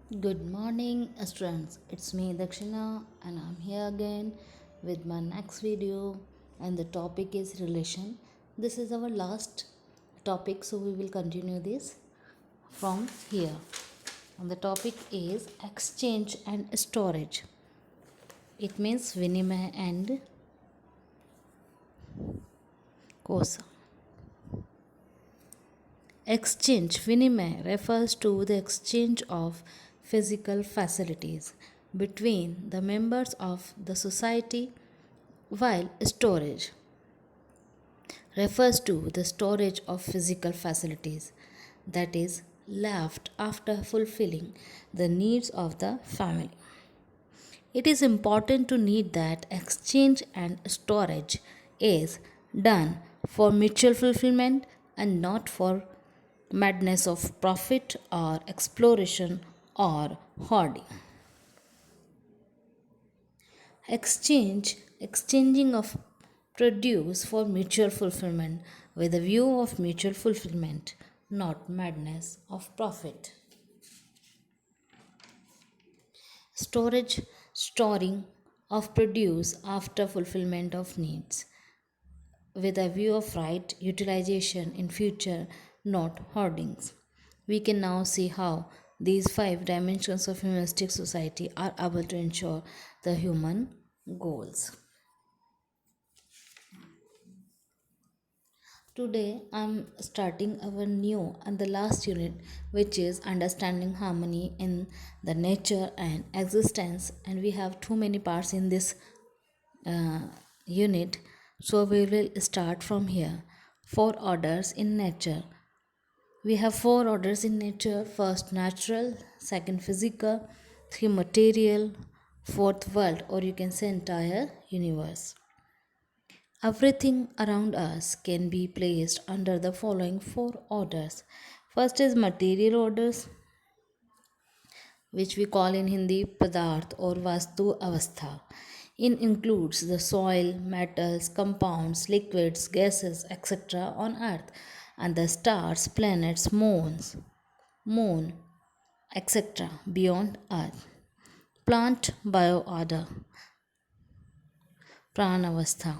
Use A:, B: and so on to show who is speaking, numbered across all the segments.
A: Good morning, students. It's me, Dakshina, and I'm here again with my next video. And the topic is relation. This is our last topic, so we will continue this from here. And the topic is exchange and storage. It means vinimay and kosa. Exchange Vinimay refers to the exchange of physical facilities between the members of the society, while storage refers to the storage of physical facilities that is left after fulfilling the needs of the family. It is important to note that exchange and storage is done for mutual fulfillment and not for madness of profit or exploration or hoarding. Exchanging of produce for mutual fulfillment with a view of mutual fulfillment, not madness of profit. Storage, storing of produce after fulfillment of needs with a view of right utilization in future, not hoardings. We can now see how these five dimensions of humanistic society are able to ensure the human goals. Today I'm starting our new and the last unit, which is understanding harmony in the nature and existence, and we have too many parts in this uh, unit, so we will start from here. Four orders in nature. We have four orders in nature: first natural, second physical, three material, fourth world, or you can say entire universe. Everything around us can be placed under the following four orders. First is material orders, which we call in Hindi Padarth or Vastu Avastha. It includes the soil, metals, compounds, liquids, gases, etc. on earth, and the stars, planets, moon, etc. beyond earth. Plant bioorder, Pranavastha.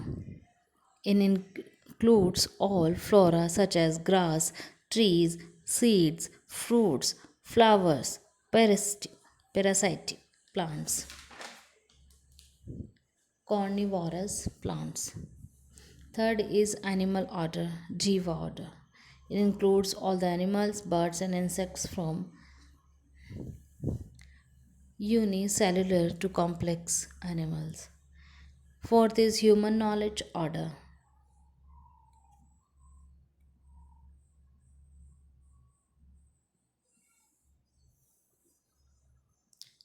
A: It includes all flora such as grass, trees, seeds, fruits, flowers, parasitic plants, carnivorous plants. Third is animal order, Jiva order. It includes all the animals, birds, and insects from unicellular to complex animals. Fourth is human knowledge order.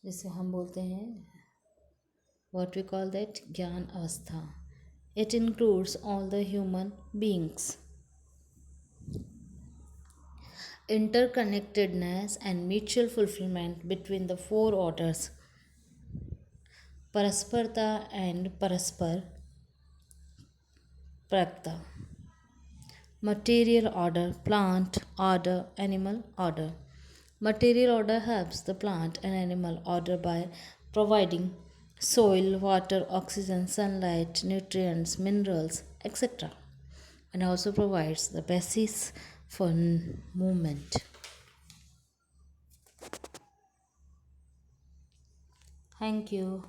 A: जिसे हम बोलते हैं what we call that Gyan Avastha. It includes all the human beings. Interconnectedness and mutual fulfillment between the four orders, Parasparta and Paraspar Prakta. Material order, plant order, animal order. Material order helps the plant and animal order by providing soil, water, oxygen, sunlight, nutrients, minerals, etc., and also provides the basis for movement. Thank you.